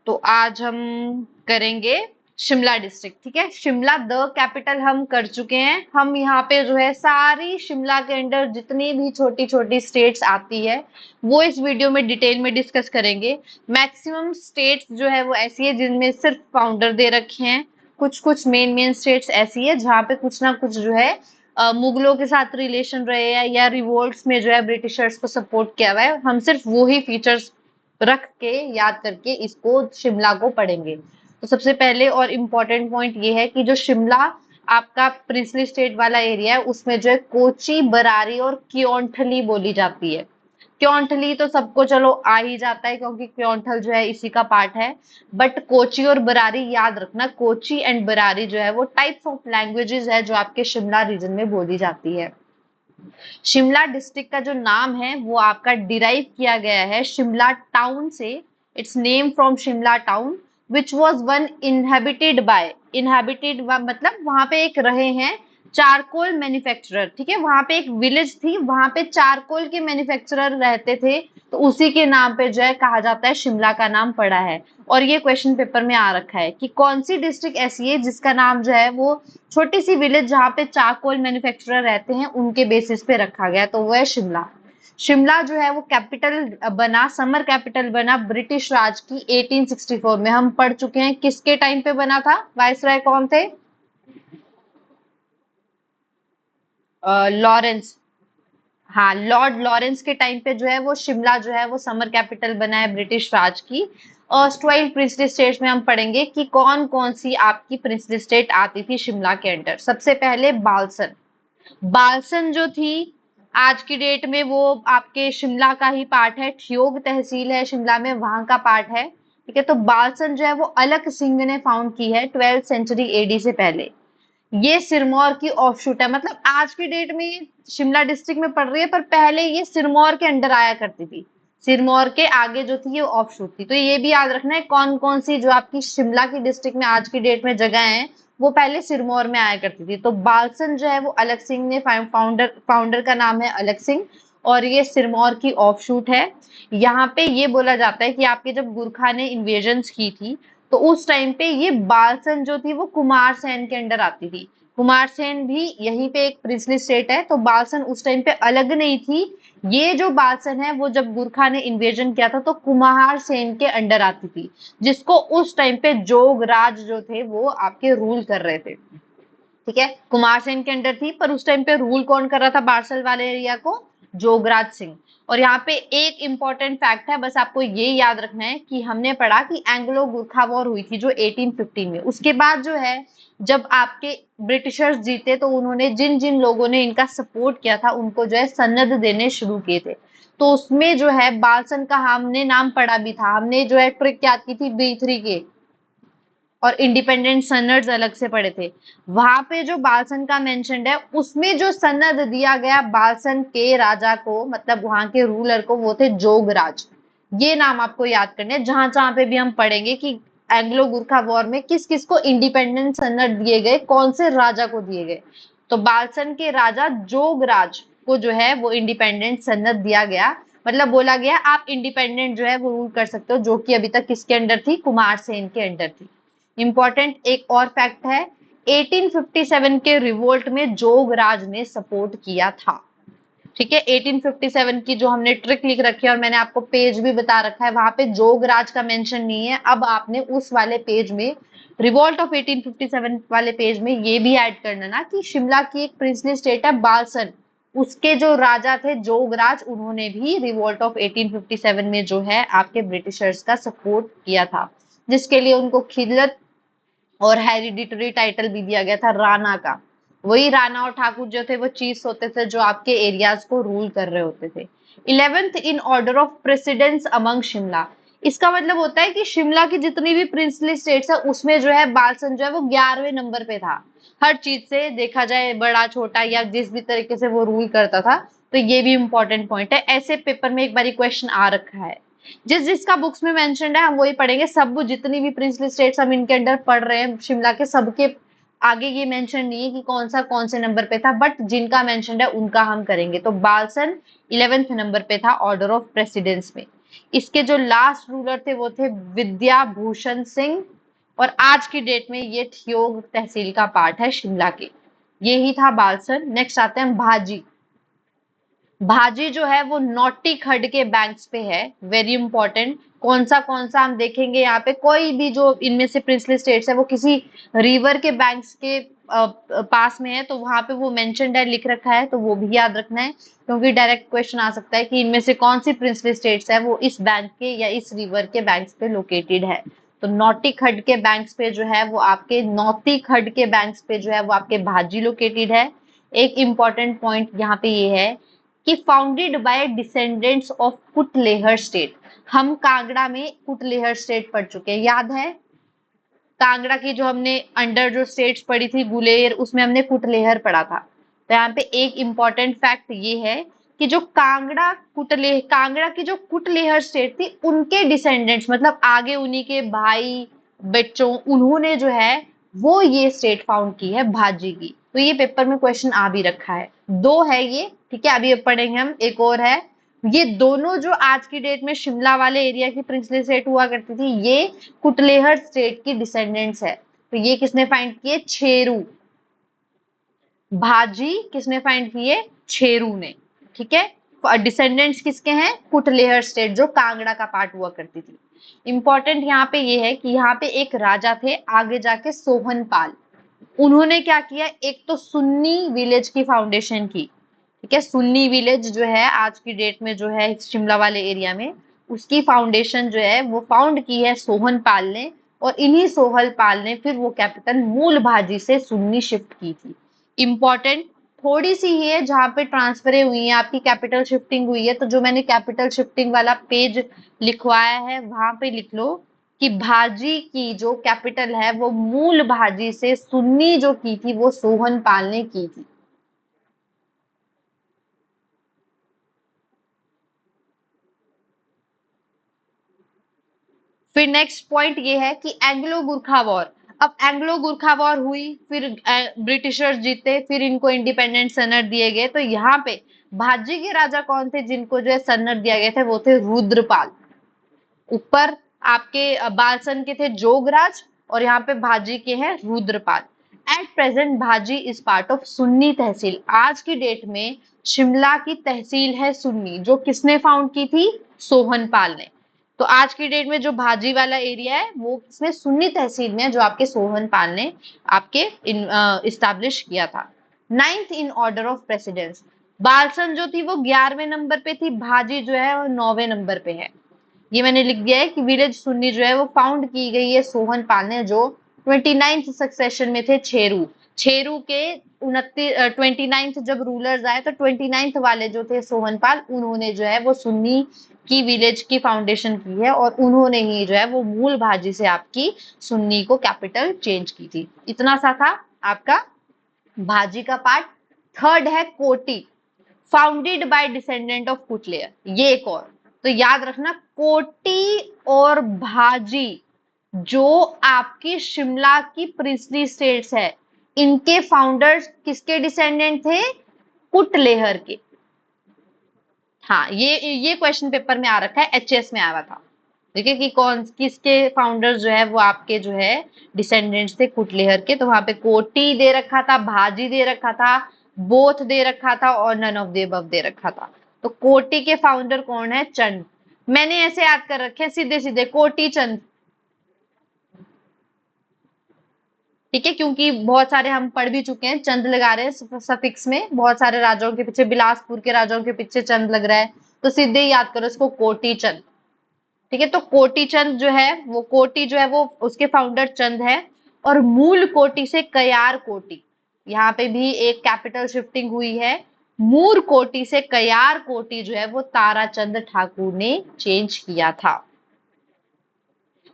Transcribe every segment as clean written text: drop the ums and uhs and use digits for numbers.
तो आज हम करेंगे शिमला डिस्ट्रिक्ट। ठीक है, शिमला द कैपिटल हम कर चुके हैं। हम यहाँ पे जो है सारी शिमला के अंडर जितनी भी छोटी छोटी स्टेट्स आती है वो इस वीडियो में डिटेल में डिस्कस करेंगे। मैक्सिमम स्टेट्स जो है वो ऐसी है जिनमें सिर्फ फाउंडर दे रखे हैं। कुछ कुछ मेन मेन स्टेट्स ऐसी है जहाँ पे कुछ ना कुछ जो है मुगलों के साथ रिलेशन रहे हैं या रिवोल्ट्स में जो है ब्रिटिशर्स को सपोर्ट किया हुआ है। हम सिर्फ वो ही फीचर्स रख के याद करके इसको शिमला को पढ़ेंगे। तो सबसे पहले और इम्पोर्टेंट पॉइंट ये है कि जो शिमला आपका प्रिंसली स्टेट वाला एरिया है उसमें जो है कोची, बरारी और क्योंठली बोली जाती है। क्योंठली तो सबको चलो आ ही जाता है क्योंकि क्योंठल जो है इसी का पार्ट है। बट कोची और बरारी याद रखना, कोची एंड बरारी जो है वो टाइप्स ऑफ लैंग्वेजेस है जो आपके शिमला रीजन में बोली जाती है। शिमला डिस्ट्रिक्ट का जो नाम है वो आपका डिराइव किया गया है शिमला टाउन से। It's name from Shimla town which was one inhabited मतलब वहां पे एक रहे हैं चारकोल मैन्युफैक्चरर। ठीक है, वहां पे एक विलेज थी, वहां पे चारकोल के मैन्युफैक्चरर रहते थे, तो उसी के नाम पे जो है कहा जाता है शिमला का नाम पड़ा है। और ये क्वेश्चन पेपर में आ रखा है कि कौन सी डिस्ट्रिक्ट ऐसी है जिसका नाम जो है वो छोटी सी विलेज जहाँ पे चारकोल मैन्युफैक्चरर रहते हैं उनके बेसिस पे रखा गया, तो वो है शिमला। शिमला जो है वो कैपिटल बना, समर कैपिटल बना ब्रिटिश राज की 1864 में। हम पढ़ चुके हैं किसके टाइम पे बना था, वायसराय कौन थे? लॉरेंस। हाँ, लॉर्ड लॉरेंस के टाइम पे जो है वो शिमला जो है वो समर कैपिटल बना है ब्रिटिश राज की। ऑस्ट्राइल प्रिंसली स्टेट्स में हम पढ़ेंगे कि कौन कौन सी आपकी प्रिंसली स्टेट आती थी शिमला के अंडर। सबसे पहले बालसन। बालसन जो थी आज की डेट में वो आपके शिमला का ही पार्ट है, ठियोग तहसील है शिमला में, वहां का पार्ट है। ठीक है, तो बालसन जो है वो अलख सिंह ने फाउंड की है 12th सेंचुरी एडी से पहले। ये सिरमौर की ऑफशूट है, मतलब आज की डेट में ये शिमला डिस्ट्रिक्ट में पड़ रही है पर पहले ये सिरमौर के अंडर आया करती थी। सिरमौर के आगे जो थी ये ऑफशूट थी। तो ये भी याद रखना है कौन कौन सी जो आपकी शिमला की डिस्ट्रिक्ट में आज की डेट में जगह है वो पहले सिरमौर में आया करती थी। तो बालसन जो है वो अलग सिंह ने फाउंडर फाउंडर का नाम है अलग सिंह, और ये सिरमौर की ऑफशूट है। यहाँ पे ये बोला जाता है कि आपके जब गुरखा ने इन्वेजन की थी तो उस टाइम पे ये बालसन जो थी वो कुमार सेन के अंडर आती थी। कुमार सेन भी यहीं पे एक प्रिंसली स्टेट है, तो बालसन उस टाइम पे अलग नहीं थी। ये जो बालसन है वो जब गुरखा ने इन्वेजन किया था तो कुमार सेन के अंडर आती थी, जिसको उस टाइम पे जोगराज जो थे वो आपके रूल कर रहे थे। ठीक है, कुमार सेन के अंडर थी पर उस टाइम पे रूल कौन कर रहा था बारसल वाले एरिया को? जोगराज सिंह। और यहाँ पे एक इंपॉर्टेंट फैक्ट है, बस आपको ये याद रखना है कि हमने पढ़ा कि एंग्लो गुरखा वॉर हुई थी जो 1815 में। उसके बाद जो है जब आपके ब्रिटिशर्स जीते तो उन्होंने जिन जिन लोगों ने इनका सपोर्ट किया था उनको जो है सनद देने शुरू किए थे। तो उसमें जो है बालसन का हमने नाम पढ़ा भी था। हमने जो है ट्रिक याद की थी B3 के, और इंडिपेंडेंट सनर्स अलग से पढ़े थे। वहां पे जो बालसन का मेंशन्ड है उसमें जो सनद दिया गया बालसन के राजा को, मतलब वहां के रूलर को, वो थे जोगराज। ये नाम आपको याद करने हैं। जहां जहां पे भी हम पढ़ेंगे कि एंग्लो गुरखा वॉर में किस किस को इंडिपेंडेंट सनद दिए गए, कौन से राजा को दिए गए, तो बालसन के राजा जोगराज को जो है वो इंडिपेंडेंट सनद दिया गया। मतलब बोला गया आप इंडिपेंडेंट जो है वो रूल कर सकते हो, जो कि अभी तक किसके अंडर थी? कुमार सेन के अंडर थी। इंपॉर्टेंट एक और फैक्ट है, 1857 के रिवोल्ट में जोगराज ने सपोर्ट किया था। ठीक है, 1857 की जो हमने ट्रिक लिख रखी है और मैंने आपको पेज भी बता रखा है, वहां पे जोगराज का मेंशन नहीं है। अब आपने उस वाले पेज में, रिवोल्ट ऑफ 1857 वाले पेज में ये भी ऐड करना ना कि शिमला की एक प्रिंसली स्टेट है बालसन, उसके जो राजा थे जोगराज, उन्होंने भी रिवोल्ट ऑफ 1857 में जो है आपके ब्रिटिशर्स का सपोर्ट किया था, जिसके लिए उनको खिदमत और हेरिडिटरी टाइटल भी दिया गया था राणा का। वही राणा और ठाकुर जो थे वो चीफ्स होते थे जो आपके एरियाज को रूल कर रहे होते थे। 11th in order of precedence among Shimla. इसका मतलब होता है कि शिमला की जितनी भी प्रिंसली स्टेट्स है उसमें जो है बालसन जो है वो 11वें नंबर पे था। हर चीज से देखा जाए, बड़ा छोटा या जिस भी तरीके से वो रूल करता था। तो ये भी इंपॉर्टेंट पॉइंट है, ऐसे पेपर में एक बार क्वेश्चन आ रखा है। जिस जिसका बुक्स में मेंशन्ड है हम वही पढ़ेंगे। सब जितनी भी प्रिंसली स्टेट्स हम इनके अंडर पढ़ रहे हैं शिमला के, सबके आगे ये मेंशन नहीं है कि कौन सा कौन से नंबर पे था, बट जिनका मेंशन्ड है उनका हम करेंगे। तो बालसन 11th नंबर पे था ऑर्डर ऑफ प्रेसिडेंस में। इसके जो लास्ट रूलर थे वो थे विद्याभूषण सिंह, और आज की डेट में ये ठियोग तहसील का पार्ट है शिमला के। यही था बालसन। नेक्स्ट आते हैं भाजी। भाजी जो है वो नौटी खड्ड के बैंक्स पे है, वेरी इंपॉर्टेंट। कौन सा हम देखेंगे यहाँ पे, कोई भी जो इनमें से प्रिंसली स्टेट्स है वो किसी रिवर के बैंक्स के पास में है तो वहां पे वो मेंशन्ड है, लिख रखा है, तो वो भी याद रखना है, क्योंकि डायरेक्ट क्वेश्चन आ सकता है कि इनमें से कौन सी प्रिंसली स्टेट्स है वो इस बैंक के या इस रिवर के बैंक्स पे लोकेटेड है। तो नौटी खड्ड के बैंक्स पे जो है वो आपके, नौती खड्ड के बैंक्स पे जो है वो आपके भाजी लोकेटेड है। एक इंपॉर्टेंट पॉइंट यहाँ पे ये है कि founded by descendants of Kutlehar state. हम कांगड़ा में कुटलेहर स्टेट पढ़ चुके हैं, याद है? कांगड़ा की जो हमने अंडर जो स्टेट्स पढ़ी थी गुलेर, उसमें हमने कुटलेहर पढ़ा था। तो यहाँ पे एक इंपॉर्टेंट फैक्ट ये है कि जो कांगड़ा की जो कुटलेहर स्टेट थी उनके डिसेंडेंट्स, मतलब आगे उन्हीं के भाई बच्चों, उन्होंने जो है वो ये स्टेट फाउंड की है भाजी की। तो ये पेपर में क्वेश्चन आ भी रखा है। दो है ये, ठीक है। अभी पढ़ेंगे हम, एक और है। ये दोनों जो आज की डेट में शिमला वाले एरिया की प्रिंसली स्टेट हुआ करती थी, ये कुटलेहर स्टेट की डिसेंडेंट्स है। तो ये किसने फाइंड किए? छेरू। भाजी किसने फाइंड किए? छेरू ने, ठीक है। डिसेंडेंट्स किसके हैं? कुटलेहर स्टेट, जो कांगड़ा का पार्ट हुआ करती थी। इंपॉर्टेंट यहाँ पे ये है कि यहाँ पे एक राजा थे आगे जाके, सोहनपाल। उन्होंने क्या किया? एक तो सुन्नी विलेज की फाउंडेशन की, ठीक है। सुन्नी विलेज जो है आज की डेट में जो है शिमला वाले एरिया में, उसकी फाउंडेशन जो है वो फाउंड की है सोहनपाल ने, और इन्हीं सोहनपाल ने फिर वो कैपिटल मूल भाजी से सुन्नी शिफ्ट की थी। इंपॉर्टेंट थोड़ी सी ही है जहां पे ट्रांसफर हुई है, आपकी कैपिटल शिफ्टिंग हुई है। तो जो मैंने कैपिटल शिफ्टिंग वाला पेज लिखवाया है वहां पे लिख लो कि भाजी की जो कैपिटल है वो मूल भाजी से सुन्नी जो की थी वो सोहनपाल ने की थी। फिर नेक्स्ट पॉइंट ये है कि एंग्लो गुरखा वॉर। अब एंग्लो गुरखा वॉर हुई, फिर ब्रिटिशर्स जीते, फिर इनको इंडिपेंडेंट सनद दिए गए। तो यहाँ पे भाजी के राजा कौन थे जिनको जो है सनद दिया गया था? वो थे रुद्रपाल। ऊपर आपके बालसन के थे जोगराज, और यहाँ पे भाजी के हैं रुद्रपाल। एट प्रेजेंट भाजी इज पार्ट ऑफ सुन्नी तहसील। आज की डेट में शिमला की तहसील है सुन्नी, जो किसने फाउंड की थी? सोहनपाल ने। तो आज की डेट में जो भाजी वाला एरिया है वो किसमें? सुन्नी तहसील में, जो आपके सोहनपाल ने आपके इस्टेब्लिश किया था। Ninth in order of precedence. Balsan जो थी वो 11वें नंबर पे थी, भाजी जो है वो 9वें नंबर पे है। ये मैंने लिख दिया है कि विलेज सुन्नी जो है वो फाउंड की गई है सोहनपाल ने, जो 29th सक्सेशन में थे छेरू। छेरू के 29th जब रूलर्स आए तो 29th वाले जो थे सोहनपाल, उन्होंने जो है वो सुन्नी की विलेज की फाउंडेशन की है, और उन्होंने ही जो है वो मूल भाजी से आपकी सुन्नी को कैपिटल चेंज की थी। इतना सा था आपका भाजी का पार्ट। थर्ड है कोटी, फाउंडेड बाय डिसेंडेंट ऑफ कुटलेयर। ये एक और, तो याद रखना कोटी और भाजी जो आपकी शिमला की प्रिंसली स्टेट्स है, इनके फाउंडर्स किसके डिसेंडेंट थे? कुटलेहर के। हाँ, ये क्वेश्चन पेपर में आ रखा है, एचएस में आया था। देखिए कि कौन किसके फाउंडर्स जो है वो आपके जो है डिसेंडेंट्स थे कुटलेहर के। तो वहां पे कोटी दे रखा था, भाजी दे रखा था, बोथ दे रखा था, और नन ऑफ द अबव दे रखा था। तो कोटी के फाउंडर कौन है? चंद। मैंने ऐसे याद कर रखे हैं सीधे सीधे, कोटी चंद, ठीक है, क्योंकि बहुत सारे हम पढ़ भी चुके हैं, चंद लगा रहे हैं सफिक्स में, बहुत सारे राजाओं के पीछे, बिलासपुर के राजाओं के पीछे चंद लग रहा है, तो सीधे ही याद करो इसको, कोटी चंद। ठीक है, तो कोटी चंद जो है वो, कोटी जो है वो उसके फाउंडर चंद है। और मूल कोटी से कयार कोटी, यहाँ पे भी एक कैपिटल शिफ्टिंग हुई है। मूर कोटी से कयार कोटी जो है वो ताराचंद ठाकुर ने चेंज किया था।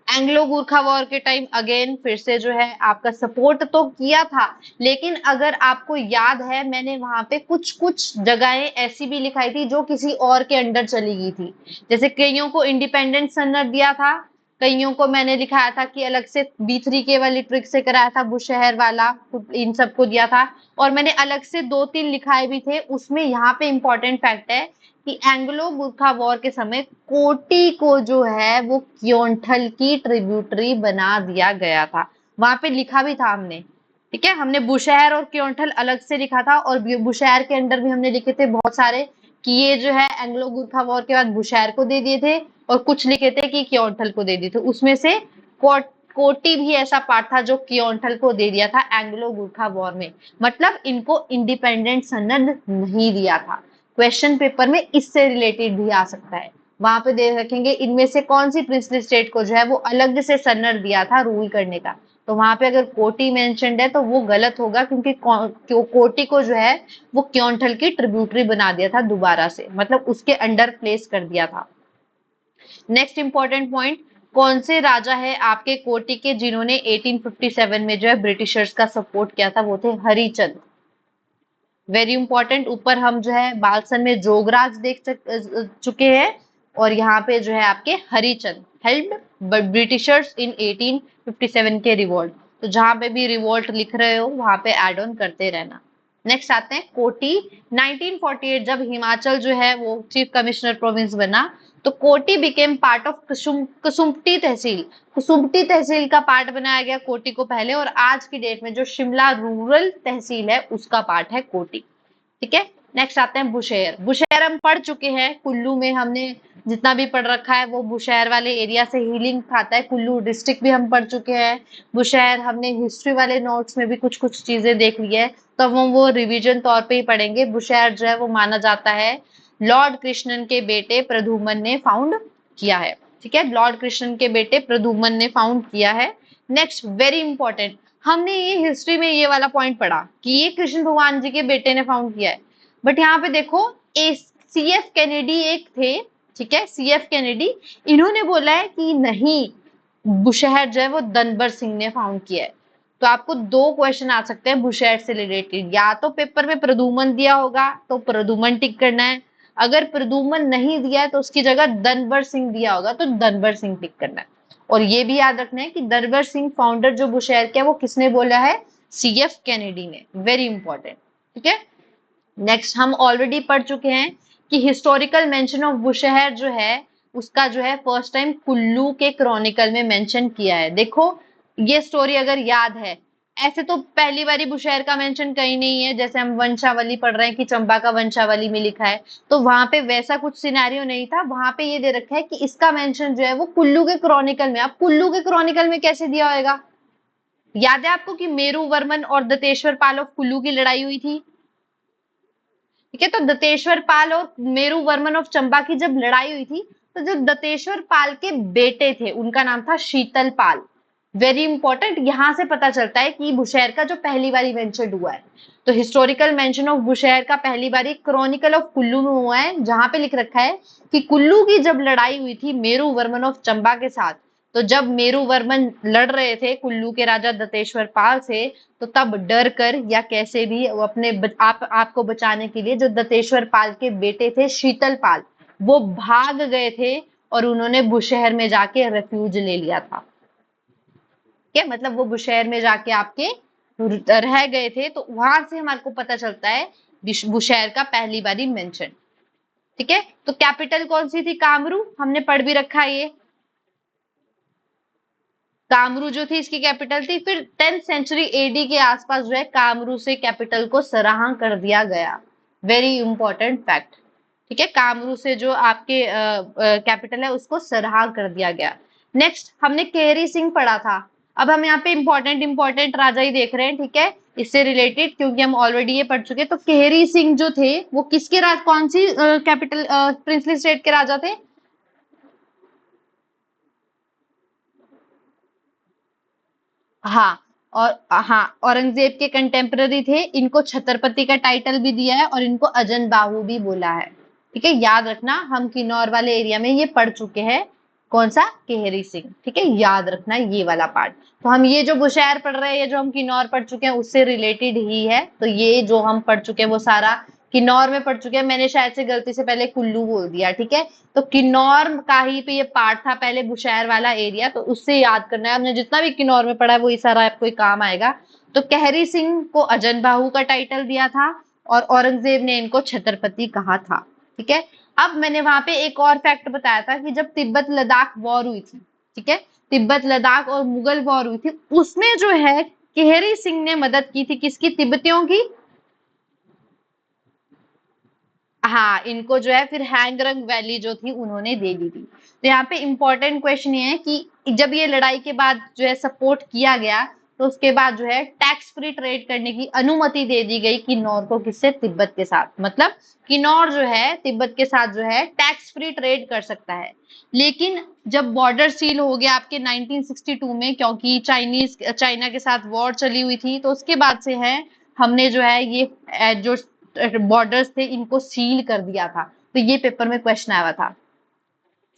एंग्लो गुरखा वॉर के टाइम अगेन फिर से जो है आपका सपोर्ट तो किया था, लेकिन अगर आपको याद है मैंने वहां पे कुछ कुछ जगहें ऐसी भी लिखाई थी जो किसी और के अंडर चली गई थी। जैसे कईयों को इंडिपेंडेंट सनद दिया था, कईयों को मैंने दिखाया था कि अलग से B3K वाली ट्रिक से कराया था, बुशहर वाला इन सबको दिया था, और मैंने अलग से 2-3 लिखाए भी थे। उसमें यहाँ पे इंपॉर्टेंट फैक्ट है कि एंग्लो गुरखा वॉर के समय कोटी को जो है वो क्योंठल की ट्रिब्यूटरी बना दिया गया था। वहां पे लिखा भी था हमने, ठीक है, हमने बुशहर और क्योंठल अलग से लिखा था, और बुशहर के अंडर भी हमने लिखे थे बहुत सारे कि ये जो है एंग्लो गुरखा वॉर के बाद बुशहर को दे दिए थे, और कुछ लिखे थे कि क्योंठल को दे दिए थे। उसमें से कोटी भी ऐसा पार्ट था जो क्योंठल को दे दिया था एंग्लो गुरखा वॉर में, मतलब इनको इंडिपेंडेंट सनद नहीं दिया था। क्वेश्चन पेपर में इससे रिलेटेड भी आ सकता है, वहां पे दे रखेंगे इनमें से कौन सी प्रिंसली स्टेट को जो है वो अलग से सनद दिया था रूल करने का, तो वहां पे अगर कोटी मेंशन्ड है तो वो गलत होगा, क्योंकि कोटी को जो है वो क्योंठल की ट्रिब्यूटरी बना दिया था दोबारा से, मतलब उसके अंडर प्लेस कर दिया था। नेक्स्ट इंपॉर्टेंट पॉइंट, कौन से राजा है आपके कोटी के जिन्होंने 1857 में जो है ब्रिटिशर्स का सपोर्ट किया था, वो थे हरिचंद। वेरी इंपॉर्टेंट, ऊपर हम जो है बालसन में जोगराज देख चुके हैं, और यहाँ पे जो है आपके हरिचंद हेल्प्ड ब्रिटिशर्स इन 1857 के रिवोल्ट। तो जहां पे भी रिवोल्ट लिख रहे हो वहां पे एड ऑन करते रहना। नेक्स्ट आते हैं कोटी। 1948 जब हिमाचल जो है वो चीफ कमिश्नर प्रोविंस बना, तो कोटी बिकेम पार्ट ऑफ कुसुम्पटी तहसील। कुसुम्पटी तहसील का पार्ट बनाया गया कोटी को पहले, और आज की डेट में जो शिमला रूरल तहसील है उसका पार्ट है कोटी, ठीक है। नेक्स्ट आते हैं बुशहर। बुशहर हम पढ़ चुके हैं, कुल्लू में हमने जितना भी पढ़ रखा है वो बुशहर वाले एरिया से ही लिंक खाता है। कुल्लू डिस्ट्रिक्ट भी हम पढ़ चुके हैं। बुशहर हमने हिस्ट्री वाले नोट्स में भी कुछ कुछ चीजें देख ली है, तो हम वो रिवीजन तौर पे ही पढ़ेंगे। बुशहर जो है वो माना जाता है लॉर्ड कृष्णन के बेटे प्रद्युमन ने फाउंड किया है, ठीक है, लॉर्ड कृष्णन के बेटे प्रद्युमन ने फाउंड किया है। नेक्स्ट वेरी इंपॉर्टेंट, हमने ये हिस्ट्री में ये वाला पॉइंट पढ़ा कि ये कृष्ण भगवान जी के बेटे ने फाउंड किया है, बट यहाँ पे देखो CF कैनेडी एक थे, ठीक है, CF कैनेडी, इन्होंने बोला है कि नहीं, बुशहर जो है वो दनबर सिंह ने फाउंड किया है। तो आपको 2 क्वेश्चन आ सकते हैं बुशहर से रिलेटेड, या तो पेपर में प्रद्युमन दिया होगा तो प्रद्युमन टिक करना है, अगर प्रद्युमन नहीं दिया है तो उसकी जगह दनबर सिंह दिया होगा तो दनबर सिंह टिक करना है। और ये भी याद रखना है कि दनबर सिंह फाउंडर जो बुशहर के वो किसने बोला है, CF कैनेडी ने। वेरी इंपॉर्टेंट, ठीक है। नेक्स्ट हम ऑलरेडी पढ़ चुके हैं कि हिस्टोरिकल मेंशन ऑफ बुशहर जो है उसका जो है फर्स्ट टाइम कुल्लू के क्रॉनिकल में मेंशन किया है। देखो ये स्टोरी अगर याद है, ऐसे तो पहली बारी बुशहर का मेंशन कहीं नहीं है, जैसे हम वंशावली पढ़ रहे हैं कि चंपा का वंशावली में लिखा है, तो वहां पे वैसा कुछ सिनेरियो नहीं था। वहां पे ये दे रखा है कि इसका मेंशन जो है वो कुल्लू के क्रॉनिकल में। अब कुल्लू के क्रॉनिकल में कैसे दिया होगा, याद है आपको कि मेरू वर्मन और दंतेश्वर पाल ऑफ कुल्लू की लड़ाई हुई थी, ठीक है। तो दंतेश्वर पाल और मेरू वर्मन ऑफ चंबा की जब लड़ाई हुई थी, तो जो दंतेश्वर पाल के बेटे थे उनका नाम था शीतल पाल। वेरी इंपॉर्टेंट, यहां से पता चलता है कि बुशहर का जो पहली बारी मेंशन हुआ है, तो हिस्टोरिकल मेंशन ऑफ बुशहर का पहली बारी क्रॉनिकल ऑफ कुल्लू में हुआ है, जहां पे लिख रखा है कि कुल्लू की जब लड़ाई हुई थी मेरू वर्मन ऑफ चंबा के साथ, तो जब मेरू वर्मन लड़ रहे थे कुल्लू के राजा दंतेश्वर पाल से, तो तब डर कर या कैसे भी वो अपने आपको बचाने के लिए जो दंतेश्वर पाल के बेटे थे शीतल पाल, वो भाग गए थे और उन्होंने बुशहर में जाके रेफ्यूज ले लिया था। क्या मतलब वो बुशहर में जाके आपके रह गए थे, तो वहां से हमारे को पता चलता है बुशहर का पहली बारी मेंशन, ठीक है। तो कैपिटल कौन सी थी, कामरू, हमने पढ़ भी रखा है ये, कामरू जो थी इसकी कैपिटल थी। फिर 10th सेंचुरी AD के आसपास जो है कामरू से कैपिटल को सराहा कर दिया गया। वेरी इंपॉर्टेंट फैक्ट, ठीक है, कामरू से जो आपके कैपिटल है उसको सराहा कर दिया गया। नेक्स्ट हमने केहरी सिंह पढ़ा था, अब हम यहाँ पे इंपॉर्टेंट राजा ही देख रहे हैं, ठीक है, इससे रिलेटेड, क्योंकि हम ऑलरेडी ये पढ़ चुके। तो केहरी सिंह जो थे वो किसके राज, कौन सी कैपिटल प्रिंसली स्टेट के राजा थे, हाँ, और हाँ औरंगजेब के कंटेम्पररी थे। इनको छत्रपति का टाइटल भी दिया है और इनको अजन बाहू भी बोला है, ठीक है, याद रखना। हम किन्नौर वाले एरिया में ये पढ़ चुके हैं, कौन सा, केहरी सिंह, ठीक है, याद रखना ये वाला पार्ट। तो हम ये जो बुशहर पढ़ रहे हैं, ये जो हम किन्नौर पढ़ चुके हैं उससे रिलेटेड ही है, तो ये जो हम पढ़ चुके हैं वो सारा किन्नौर में पड़ चुके हैं। मैंने शायद से गलती से पहले कुल्लू बोल दिया, ठीक है। तो किन्नौर का ही पे ये पार्ट था पहले, बुशहर वाला एरिया, तो उससे याद करना है आपने। जितना भी किन्नौर में पड़ा है वही सारा आपको ही काम आएगा। तो कहरी सिंह को अजन बाहू का टाइटल दिया था और औरंगजेब ने इनको छत्रपति कहा था, ठीक है। अब मैंने वहां पे एक और फैक्ट बताया था कि जब तिब्बत लद्दाख वॉर हुई थी, ठीक है, तिब्बत लद्दाख और मुगल वॉर हुई थी, उसमें जो है केहरी सिंह ने मदद की थी, किसकी? तिब्बतियों की। हाँ, इनको जो है फिर हैंगरंग वैली जो थी उन्होंने दे दी थी। तो यहाँ पे इंपॉर्टेंट क्वेश्चन ये है कि जब ये लड़ाई के बाद जो है सपोर्ट किया गया, तो उसके बाद जो है टैक्स फ्री ट्रेड करने की अनुमति दे दी गई किन्नौर को, किससे? तिब्बत के साथ। मतलब किन्नौर जो है तिब्बत के साथ जो है टैक्स फ्री ट्रेड कर सकता है। लेकिन जब बॉर्डर सील हो गया आपके 1962 में, क्योंकि चाइना के साथ वॉर चली हुई थी, तो उसके बाद से है हमने जो है ये जो बॉर्डर्स थे इनको सील कर दिया था। तो ये पेपर में क्वेश्चन आया था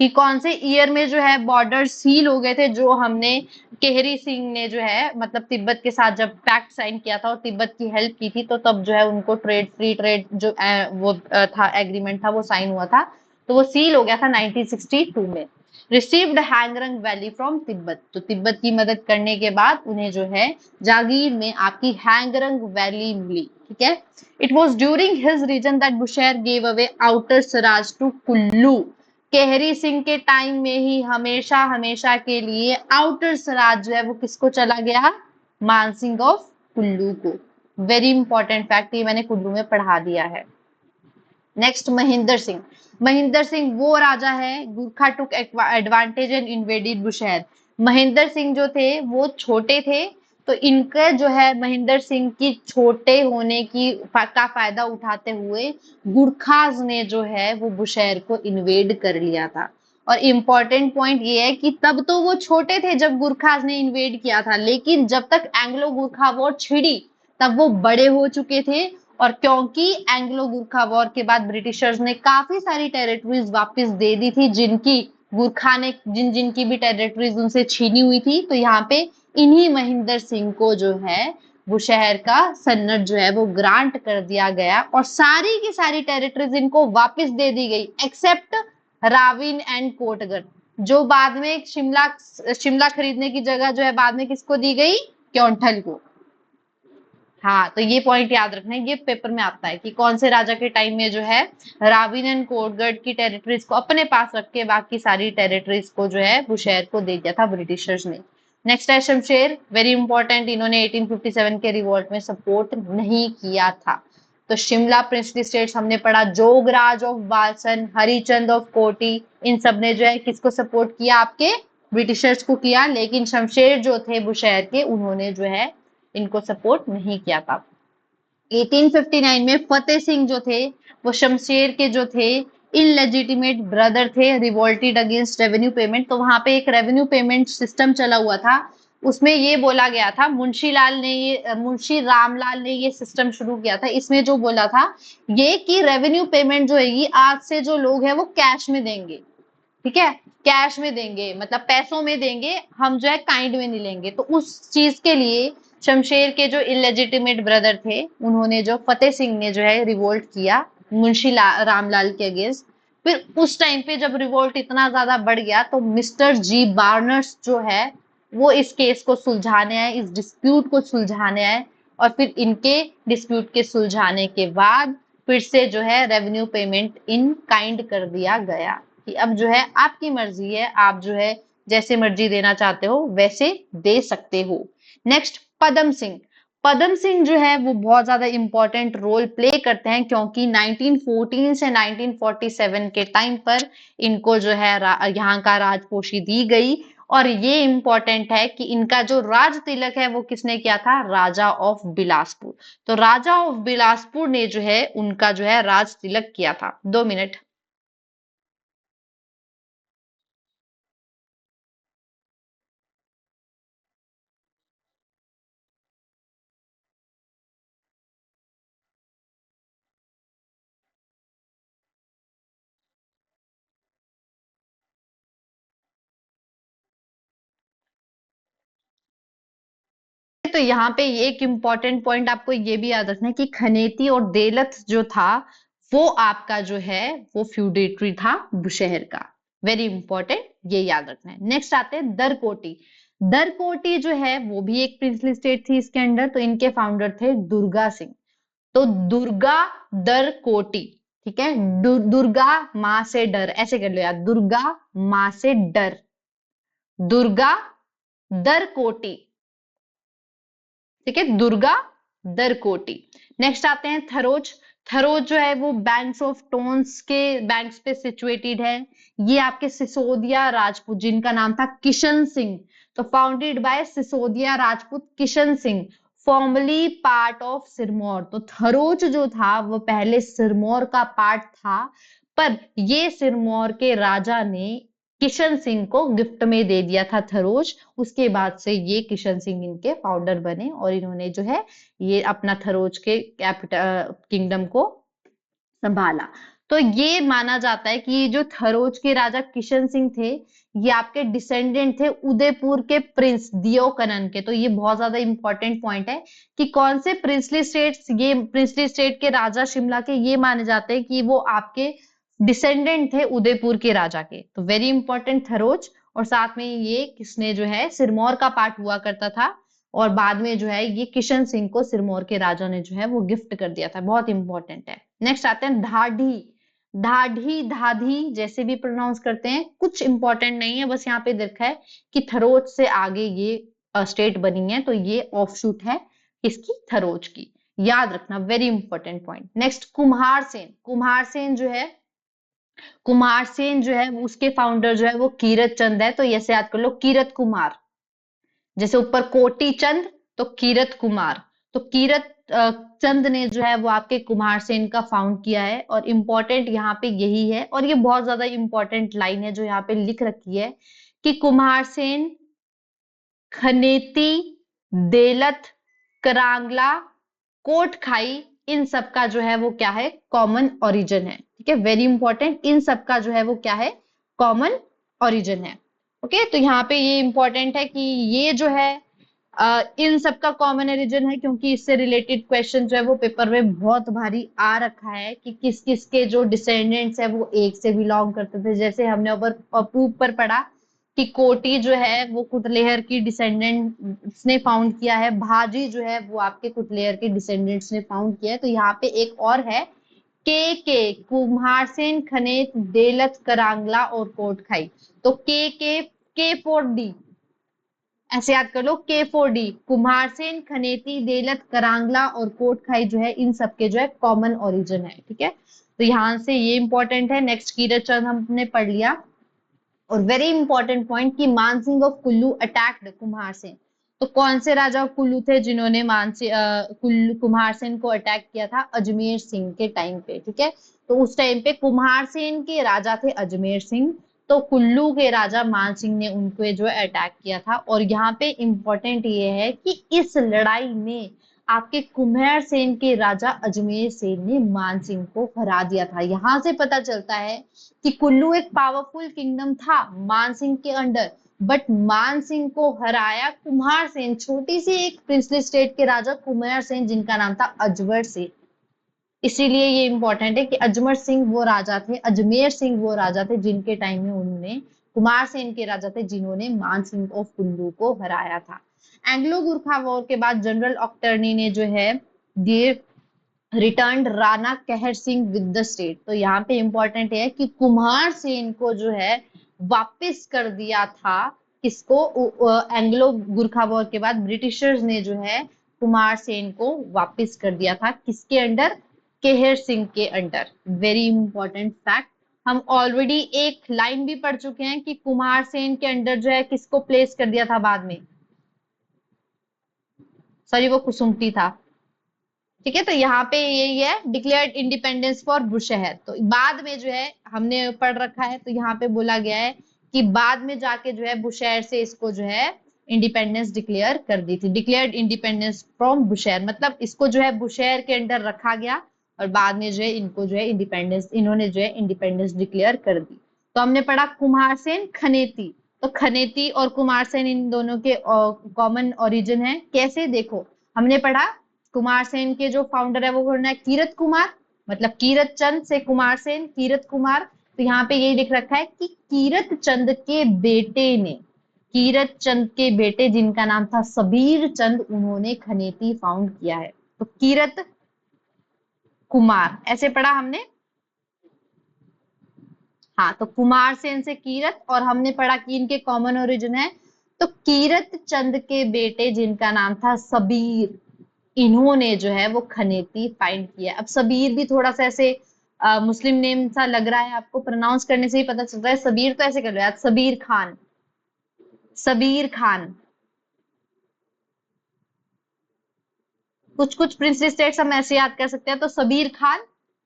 कि कौन से ईयर में जो है बॉर्डर सील हो गए थे, जो हमने केहरी सिंह ने जो है मतलब तिब्बत के साथ जब पैक्ट साइन किया था और तिब्बत की हेल्प की थी, तो तब जो है उनको ट्रेड फ्री ट्रेड जो था एग्रीमेंट था वो साइन हुआ था। तो वो सील हो गया था 1962 में। रिसीव्ड हैंगरंग वैली फ्रॉम तिब्बत, तो तिब्बत की मदद करने के बाद उन्हें जो है जागीर में आपकी हैंगरंग वैली मिली, ठीक है। It was during his region that Bushahr gave away outer Seraj to Kullu. Kehri Singh के टाइम में ही हमेशा हमेशा के लिए आउटर सराज जो है वो किसको चला गया? मानसिंह ऑफ कुल्लू को। वेरी इंपॉर्टेंट फैक्ट, ये मैंने कुल्लू में पढ़ा दिया है। नेक्स्ट, महेंद्र सिंह। महेंद्र सिंह वो राजा है, Gurkha took advantage and invaded Bushahr. Mahendra Singh जो थे वो छोटे थे, तो इनका जो है महेंद्र सिंह की छोटे होने की का फायदा उठाते हुए गुरखाज ने जो है वो बुशहर को इन्वेड कर लिया था। और इम्पोर्टेंट पॉइंट ये है कि तब तो वो छोटे थे जब गुरखाज ने इन्वेड किया था, लेकिन जब तक एंग्लो गुरखा वॉर छिड़ी तब वो बड़े हो चुके थे। और क्योंकि एंग्लो गुरखा वॉर के बाद ब्रिटिशर्स ने काफी सारी टेरिटरीज वापस दे दी थी, जिनकी गुरखा ने जिन जिनकी भी टेरिटरीज उनसे छीनी हुई थी, तो यहाँ पे इन्हीं महेंद्र सिंह को जो है बुशहर का सन्नत जो है वो ग्रांट कर दिया गया और सारी की सारी टेरिटरीज इनको वापस दे दी गई, एक्सेप्ट राविन एंड कोटगढ़, जो बाद में शिमला शिमला खरीदने की जगह जो है बाद में किसको दी गई? क्योंठल को। हाँ, तो ये पॉइंट याद रखना है, ये पेपर में आता है कि कौन से राजा के टाइम में जो है राविन एंड कोटगढ़ की टेरिटरीज को अपने पास रख के बाकी सारी टेरिटरीज को जो है बुशहर को दे दिया था ब्रिटिशर्स ने। नेक्स्ट है शमशेर, वेरी इंपॉर्टेंट, इन्होंने 1857 के रिवॉल्ट में सपोर्ट नहीं किया था। तो शिमला प्रिंसली स्टेट्स हमने पढ़ा, जोगराज ऑफ बालसन, हरिचंद ऑफ कोटी, इन सब ने जो है किसको सपोर्ट किया? आपके ब्रिटिशर्स को किया, लेकिन शमशेर जो थे बुशहर के उन्होंने जो है इनको सपोर्ट नहीं किया था। 1859 में फतेह सिंह जो थे वो शमशेर के जो थे इनलेजिटिमेट ब्रदर थे, रिवोल्टेड अगेंस्ट रेवेन्यू पेमेंट। तो वहां पे एक रेवेन्यू पेमेंट सिस्टम चला हुआ था, उसमें ये बोला गया था, मुंशी रामलाल ने ये सिस्टम शुरू किया था। इसमें जो बोला था ये कि रेवेन्यू पेमेंट जो है आज से जो लोग हैं वो कैश में देंगे, ठीक है, कैश में देंगे, मतलब पैसों में देंगे, हम जो है काइंड में नहीं लेंगे। तो उस चीज के लिए शमशेर के जो इलेजिटिमेट ब्रदर थे उन्होंने जो फतेह सिंह ने जो है रिवोल्ट किया रामलाल के अगेंस्ट। फिर उस टाइम पे जब रिवोल्ट इतना ज्यादा बढ़ गया तो मिस्टर जी बार्नर्स जो है वो इस केस को सुलझाने आए, इस डिस्प्यूट को सुलझाने आए। और फिर इनके डिस्प्यूट के सुलझाने के बाद फिर से जो है रेवेन्यू पेमेंट इन काइंड कर दिया गया कि अब जो है आपकी मर्जी है, आप जो है जैसे मर्जी देना चाहते हो वैसे दे सकते हो। नेक्स्ट, पदम सिंह। पदम सिंह जो है वो बहुत ज्यादा इंपॉर्टेंट रोल प्ले करते हैं, क्योंकि 1914 से 1947 के टाइम पर इनको जो है यहाँ का राजपोशी दी गई। और ये इंपॉर्टेंट है कि इनका जो राज तिलक है वो किसने किया था? राजा ऑफ बिलासपुर। तो राजा ऑफ बिलासपुर ने जो है उनका जो है राज तिलक किया था। 2 मिनट। तो यहाँ पे एक इम्पॉर्टेंट पॉइंट आपको ये भी याद रखना है कि खनेती और देलथ जो था वो आपका जो है वो फ्यूडेटरी था बुशहर का। वेरी इंपॉर्टेंट, ये याद रखना है। नेक्स्ट आते हैं दरकोटी। दरकोटी जो है वो भी एक प्रिंसली स्टेट थी इसके अंडर। तो इनके फाउंडर थे दुर्गा सिंह। तो दुर्गा दरकोटी, ठीक है। दुर्गा माँ से डर, ऐसे कर लो यार, दुर्गा माँ से डर, दुर्गा दरकोटी, ठीक है, दुर्गा दरकोटी। नेक्स्ट आते हैं थरोज। थरोज जो है वो बैंक्स ऑफ टोन्स के बैंक्स पे सिचुएटेड है। ये आपके सिसोदिया राजपूत, जिनका नाम था किशन सिंह, तो founded by Sisodia Rajput Kishan Singh, formally part of Sirmaur. तो थरोज जो था वो पहले सिरमौर का पार्ट था, पर ये सिरमौर के राजा ने किशन सिंह को गिफ्ट में दे दिया था थरोज। उसके बाद से ये किशन सिंह इनके फाउंडर बने और इन्होंने जो है ये अपना थरोज के कैपिटल किंगडम को संभाला। तो ये माना जाता है कि ये जो थरोज के राजा किशन सिंह थे ये आपके डिसेंडेंट थे उदयपुर के प्रिंस दियोकनन के। तो ये बहुत ज्यादा इंपॉर्टेंट पॉइंट है कि कौन से प्रिंसली स्टेट्स, ये प्रिंसली स्टेट के राजा शिमला के ये माने जाते हैं कि वो आपके डिसेंडेंट थे उदयपुर के राजा के। तो वेरी इंपॉर्टेंट थरोज। और साथ में ये किसने जो है सिरमौर का पार्ट हुआ करता था और बाद में जो है ये किशन सिंह को सिरमौर के राजा ने जो है वो गिफ्ट कर दिया था। बहुत इंपॉर्टेंट है। नेक्स्ट आते हैं ढाढी। ढाढी, धाधी, जैसे भी प्रोनाउंस करते हैं, कुछ इंपॉर्टेंट नहीं है, बस यहाँ पे देखा है कि थरोज से आगे ये स्टेट बनी है, तो ये ऑफशूट है इसकी थरोज की। याद रखना, वेरी इंपॉर्टेंट पॉइंट। नेक्स्ट कुम्हार सेन। कुम्हार सेन जो है, कुमार सेन जो है उसके फाउंडर जो है वो कीरत चंद है। तो ऐसे याद कर लो, कीरत कुमार, जैसे ऊपर कोटी चंद तो कीरत कुमार। तो कीरत चंद ने जो है वो आपके कुमार सेन का फाउंड किया है। और इम्पोर्टेंट यहाँ पे यही है, और ये बहुत ज्यादा इंपॉर्टेंट लाइन है जो यहाँ पे लिख रखी है कि कुमार सेन खनेती, देलथ, करांगला, कोटखाई, इन सब का जो है वो क्या है, कॉमन ओरिजिन है। ठीक है, वेरी इंपॉर्टेंट, इन सब का जो है वो क्या है, कॉमन ओरिजिन है। ओके, तो यहाँ पे ये इंपॉर्टेंट है कि ये जो है इन सब का कॉमन ओरिजिन है, क्योंकि इससे रिलेटेड क्वेश्चन जो है वो पेपर में बहुत भारी आ रखा है कि किस किस के जो डिसेंडेंट्स है वो एक से बिलोंग करते थे। जैसे हमने ऊपर पढ़ा कि कोटी जो है वो कुटलेहर की डिसेंडेंट्स ने फाउंड किया है, भाजी जो है वो आपके कुटलेहर के डिसेंडेंट्स ने फाउंड किया है। तो यहाँ पे एक और है के कुम्हारसेन, खनेत, देलथ, करांगला और कोटखाई। तो के फॉर डी, ऐसे याद कर लो, के फॉर डी, कुम्हारसेन, खनेती, देलथ, करांगला और कोटखाई जो है इन सबके जो है कॉमन ओरिजिन है। ठीक है, तो यहाँ से ये इंपॉर्टेंट है। नेक्स्ट कीरत चंद हमने पढ़ लिया। और वेरी इंपॉर्टेंट पॉइंट कि मानसिंह ऑफ कुल्लू अटैक्ड कुम्हार सेन। तो कौन से राजा कुल्लू थे जिन्होंने कुम्हार सेन को अटैक किया था, अजमेर सिंह के टाइम पे। ठीक है, तो उस टाइम पे कुम्हार सेन के राजा थे अजमेर सिंह, तो कुल्लू के राजा मान सिंह ने उनको जो है अटैक किया था। और यहाँ पे इंपॉर्टेंट ये है कि इस लड़ाई में आपके कुम्हार सेन के राजा अजमेर सेन ने मान सिंह को हरा दिया था। यहां से पता चलता है कि कुल्लू एक पावरफुल किंगडम था मान सिंह के अंडर, बट मान सिंह को हराया कुम्हार सेन, छोटी सी एक प्रिंसली स्टेट के राजा कुम्हार सेन जिनका नाम था अजमेर सेन। इसीलिए ये इंपॉर्टेंट है कि अजमेर सिंह वो राजा थे, अजमेर सिंह वो राजा थे जिनके टाइम में उन्होंने, कुमार सेन के राजा थे जिन्होंने मान सिंह ऑफ कुल्लू को हराया था। एंग्लो गुरखा वॉर के बाद जनरल ऑक्टर्नी ने जो है ये रिटर्न राणा कहर सिंह विद द स्टेट। तो यहाँ पे इंपॉर्टेंट है कि कुमार सेन को जो है वापस कर दिया था, किसको, एंग्लो गुरखा वॉर के बाद ब्रिटिशर्स ने जो है कुमार सेन को वापस कर दिया था, किसके अंडर, केहर सिंह के अंडर। Very important fact. हम ऑलरेडी एक लाइन भी पढ़ चुके हैं कि कुमार सेन के अंडर जो है किसको प्लेस कर दिया था बाद में, सॉरी वो कुसुम्पटी था। ठीक है, तो यहाँ पे यही है, डिक्लेयर्ड इंडिपेंडेंस फॉर बुशहर। तो बाद में जो है हमने पढ़ रखा है, तो यहाँ पे बोला गया है कि बाद में जाके जो है बुशहर से इसको जो है इंडिपेंडेंस डिक्लेयर कर दी थी। डिक्लेयर्ड इंडिपेंडेंस फ्रॉम बुशहर, मतलब इसको जो है बुशहर के अंडर रखा गया और बाद में जो है इनको जो है इंडिपेंडेंस, इन्होंने जो है इंडिपेंडेंस डिक्लेयर कर दी। तो हमने पढ़ा कुम्हार सेन खनेती, तो खनेती और कुमारसेन इन दोनों के कॉमन ओरिजिन है। कैसे, देखो हमने पढ़ा कुमारसेन के जो फाउंडर है वो कौन है, कीरत कुमार, मतलब कीरत चंद से कुमारसेन, कीरत कुमार। तो यहाँ पे यही लिख रखा है कि कीरत चंद के बेटे ने, कीरत चंद के बेटे जिनका नाम था सबीर चंद, उन्होंने खनेती फाउंड किया है। तो कीरत कुमार ऐसे पढ़ा हमने। हाँ, तो कुमारसेन से कीरत, और हमने पढ़ा कि इनके कॉमन ओरिजिन है। तो कीरत चंद के बेटे जिनका नाम था सबीर, इन्होंने जो है वो खनेती फाइंड किया। अब सबीर भी थोड़ा सा ऐसे मुस्लिम नेम सा लग रहा है, आपको प्रोनाउंस करने से ही पता चल रहा है। सबीर तो ऐसे कर लो यार, सबीर खान, सबीर खान। कुछ कुछ प्रिंसली स्टेट्स हम ऐसे याद कर सकते हैं। तो सबीर खान,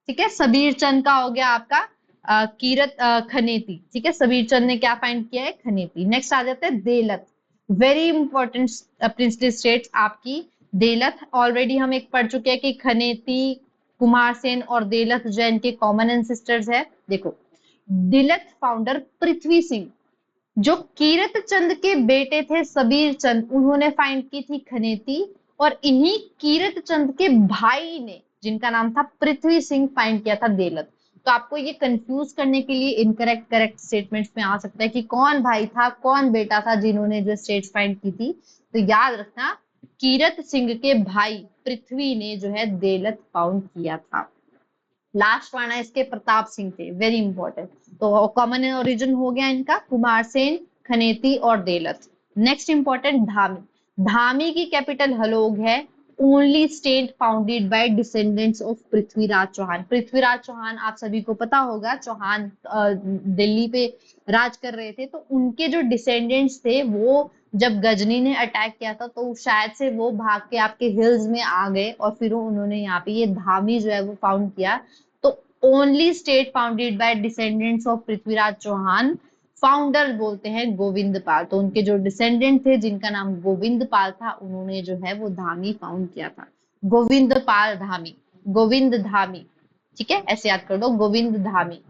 ठीक है, सबीर चंद का हो गया आपका कीरत खनेती, ठीक है। सबीर चंद ने क्या फाइंड किया है, खनेती। नेक्स्ट आ जाते हैं देलत, वेरी इंपॉर्टेंट प्रिंसली स्टेट्स आपकी। देलत ऑलरेडी हम एक पढ़ चुके हैं कि खनेती, कुमारसेन और देलत जो इनके कॉमन एंसेस्टर्स है। देखो, दिलत फाउंडर पृथ्वी सिंह, जो कीरत चंद के बेटे थे सबीर चंद, उन्होंने फाइंड की थी खनेती। और इन्हीं कीरत चंद के भाई ने, जिनका नाम था पृथ्वी सिंह, फाइंड किया था देलत। तो आपको ये कंफ्यूज करने के लिए इनकरेक्ट करेक्ट स्टेटमेंट्स में आ सकता है कि कौन भाई था कौन बेटा था जिन्होंने जो स्टेट्स फाइंड की थी। तो याद रखना, कीरत सिंह के भाई पृथ्वी ने जो है देलत फाउंड किया था। लास्ट वन है इसके, प्रताप सिंह थे, वेरी इंपॉर्टेंट। तो कॉमन ओरिजिन हो गया इनका कुमारसेन, खनेती और देलत। Next important, Dhami. धामी की कैपिटल हलोग है। Only state founded by descendants of Prithviraj Chauhan. Prithviraj Chauhan आप सभी को पता होगा, चौहान दिल्ली पे राज कर रहे थे। तो उनके जो डिसेंडेंट्स थे, वो जब गजनी ने अटैक किया था तो शायद से वो भाग के आपके हिल्स में आ गए, और फिर उन्होंने यहाँ पे ये धामी जो है वो फाउंड किया। तो only state founded by descendants of Prithviraj Chauhan, founder बोलते हैं गोविंद पाल। तो उनके जो डिसेंडेंट थे जिनका नाम गोविंद पाल था, उन्होंने जो है वो धामी फाउंड किया था। गोविंद पाल धामी, गोविंद धामी, ठीक है, ऐसे याद कर लो, गोविंद धामी।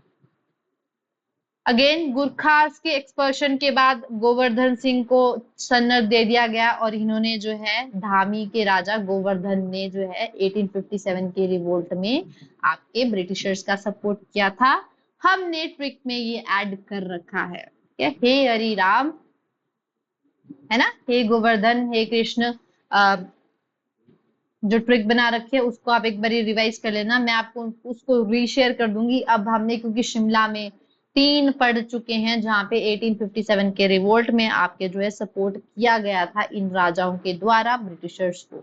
अगेन गुरखास के एक्सपर्शन के बाद गोवर्धन सिंह को सन्नत दे दिया गया, और इन्होंने जो है धामी के राजा गोवर्धन ने जो है 1857 के रिवोल्ट में आपके ब्रिटिशर्स का सपोर्ट किया था। हमने ट्रिक में ये ऐड कर रखा है, हे हरि राम, है ना, हे गोवर्धन, हे कृष्ण, जो ट्रिक बना रखी है उसको आप एक बार रिवाइज कर लेना। मैं आपको उसको रीशेयर कर दूंगी। अब हमने क्योंकि शिमला में 3 पढ़ चुके हैं जहां पे 1857 के रिवोल्ट में आपके जो है सपोर्ट किया गया था इन राजाओं के द्वारा ब्रिटिशर्स को।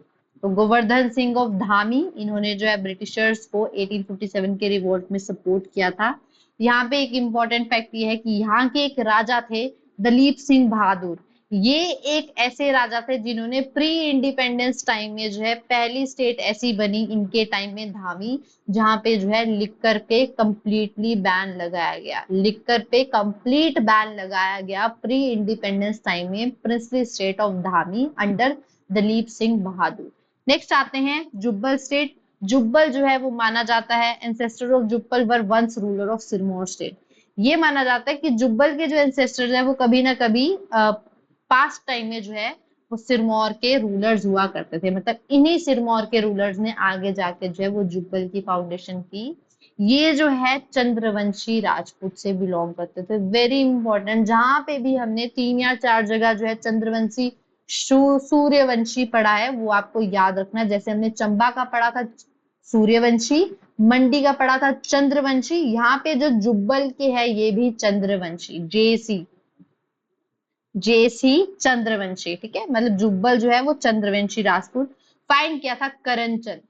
तो गोवर्धन सिंह ऑफ धामी, इन्होंने जो है ब्रिटिशर्स को 1857 के रिवोल्ट में सपोर्ट किया था। यहाँ पे एक इंपॉर्टेंट फैक्ट ये है कि यहाँ के एक राजा थे दलीप सिंह बहादुर। ये एक ऐसे राजा थे जिन्होंने प्री इंडिपेंडेंस टाइम में जो है पहली स्टेट ऐसी बनी इनके टाइम में, धामी, जहां पे जो है लिकर पे कंप्लीटली बैन लगाया गया, लिकर पे कंप्लीट बैन लगाया गया प्री इंडिपेंडेंस टाइम में, princely state of Dhami under Dalip Singh Bahadur. Next आते हैं जुब्बल स्टेट। जुब्बल जो है वो माना जाता है, ancestor of Jubbal were once ruler of Sirmaur state. ये माना जाता है कि जुब्बल के जो एंसेस्टर्स हैं वो कभी ना कभी पास्ट टाइम में जो है वो सिरमौर के रूलर्स हुआ करते थे। मतलब इन्हीं सिरमौर के रूलर्स ने आगे जाके जो है वो जुब्बल की फाउंडेशन की। ये जो है चंद्रवंशी राजपूत से बिलोंग करते थे, वेरी इंपॉर्टेंट। जहां पे भी हमने 3 या 4 जगह जो है चंद्रवंशी सूर्यवंशी पढ़ा है वो आपको याद रखना। जैसे हमने चंबा का पढ़ा था सूर्यवंशी, मंडी का पढ़ा था चंद्रवंशी, यहाँ पे जो जुब्बल के है ये भी चंद्रवंशी, जेसी चंद्रवंशी, ठीक है। मतलब जुब्बल जो है वो चंद्रवंशी राजपूत। फाइंड किया था करणचंद,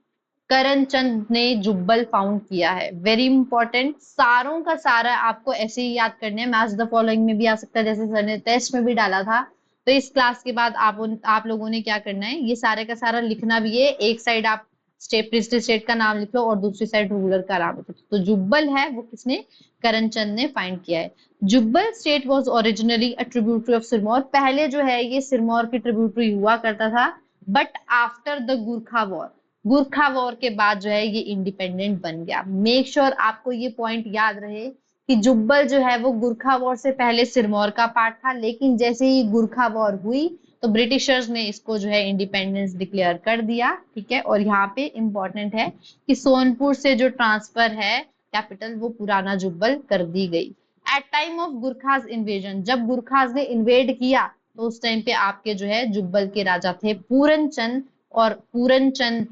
करणचंद ने जुब्बल फाउंड किया है, वेरी इंपॉर्टेंट। सारों का सारा आपको ऐसे ही याद करने हैं, मैच द फॉलोइंग में भी आ सकता है, जैसे सर ने टेस्ट में भी डाला था। तो इस क्लास के बाद आप लोगों ने क्या करना है, ये सारे का सारा लिखना भी है। एक साइड आप स्टेट का नाम लिख लो और दूसरी साइड रूलर का नाम लिख लो। तो जुब्बल है वो किसने, करणचंद ने फाइंड किया है। Jubbal state was originally a tributary of Sirmaur. पहले जो है ये सिरमौर की ट्रिब्यूटरी हुआ करता था, but after the Gurkha war, Gurkha war के बाद जो है ये इंडिपेंडेंट बन गया। मेक श्योर आपको ये पॉइंट याद रहे कि जुब्बल जो है वो गुरखा वॉर से पहले सिरमौर का पार्ट था, लेकिन जैसे ही गुरखा वॉर हुई तो ब्रिटिशर्स ने इसको जो है इंडिपेंडेंस डिक्लेयर कर दिया। ठीक है, और यहाँ पे इंपॉर्टेंट है कि सोनपुर से जो ट्रांसफर है कैपिटल वो पुराना जुब्बल कर दी गई। At time of Gurkhas invasion, जब गुरखाज ने इन्वेड किया तो उस टाइम पे आपके जो है जुब्बल के राजा थे पूरन चंद, और पूरन चंद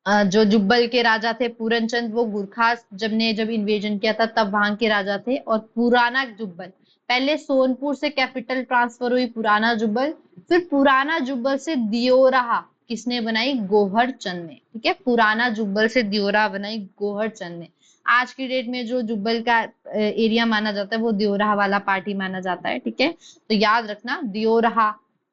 जो जुब्बल के राजा थे पूरन चंद, वो गुरखास जब इन्वेजन किया था तब वहां के राजा थे। और पुराना जुब्बल, पहले सोनपुर से कैपिटल ट्रांसफर हुई पुराना जुब्बल, फिर पुराना जुब्बल से दियोराहा किसने बनाई, गोहर चंद ने। ठीक है, पुराना जुब्बल से दियोरा बनाई गोहर चंद ने। आज की डेट में जो जुब्बल का एरिया माना जाता है वो दियोराहा वाला पार्ट ही माना जाता है। ठीक है, तो याद रखना दियोराहा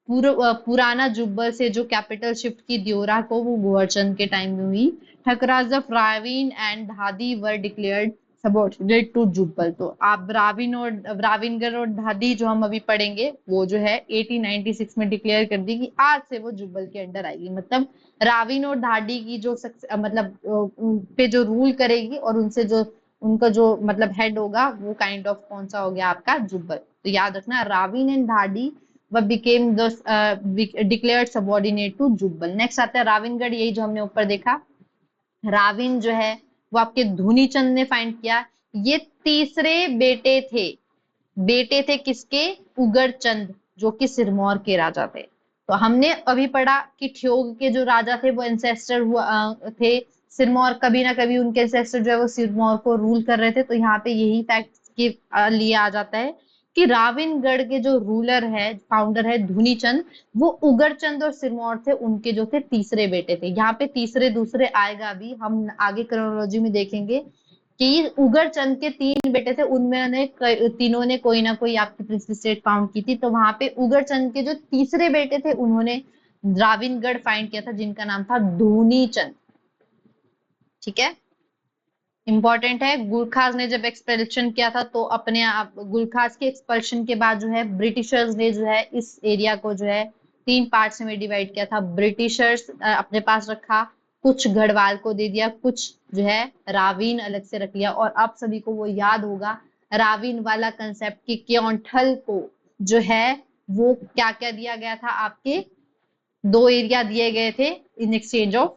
पुराना जुब्बल से जो कैपिटल शिफ्ट की दियोरा को वो गोवर्चंद के टाइम में हुई। Thakraj of Ravin and Dhadi were declared subordinate to Jubbal. तो आप राविनगढ़ और धादी जो हम अभी पढ़ेंगे वो जो है 1896 में डिक्लेयर कर दी कि आज से वो जुब्बल के अंडर आएगी। मतलब राविन और धादी की जो मतलब उन पे जो रूल करेगी और उनसे जो उनका जो मतलब हेड होगा वो काइंड ऑफ कौन सा हो गया आपका जुब्बल। तो याद रखना राविन एंड धादी वह became the declared subordinate to Jubbal. Next आता है राविनगढ़, यही जो हमने ऊपर देखा। राविन जो है वो आपके धुनीचंद ने फाइंड किया। ये तीसरे बेटे थे किसके, उगरचंद, जो कि सिरमौर के राजा थे। तो हमने अभी पढ़ा कि ठियोग के जो राजा थे वो एंसेस्टर थे सिरमौर, कभी ना कभी उनके एंसेस्टर जो है वो सिरमौर को रूल कर रहे थे। तो यहाँ पे यही फैक्ट के लिए आ जाता है कि राविनगढ़ के जो रूलर है फाउंडर है धुनीचंद, वो उगरचंद और सिरमौर थे उनके जो थे तीसरे बेटे थे। यहाँ पे तीसरे दूसरे आएगा भी, हम आगे क्रोनोलॉजी में देखेंगे कि उगरचंद के तीन बेटे थे, उनमें तीनों ने कोई ना कोई आपकी प्रिंसली स्टेट फाउंड की थी। तो वहां पे उगरचंद के जो तीसरे बेटे थे उन्होंने राविनगढ़ फाइंड किया था, जिनका नाम था धूनीचंद। ठीक है, इंपॉर्टेंट है। गुरखास ने जब एक्सपेल्शन किया था तो अपने आप गुरखास के एक्सपल्शन के बाद जो है ब्रिटिशर्स ने जो है इस एरिया को जो है तीन पार्ट्स में डिवाइड किया था। ब्रिटिशर्स अपने पास रखा, कुछ गढ़वाल को दे दिया, कुछ जो है रावीन अलग से रख लिया। और आप सभी को वो याद होगा रावीन वाला कंसेप्ट कि क्योंठल को जो है वो क्या क्या दिया गया था, आपके दो एरिया दिए गए थे इन एक्सचेंज ऑफ।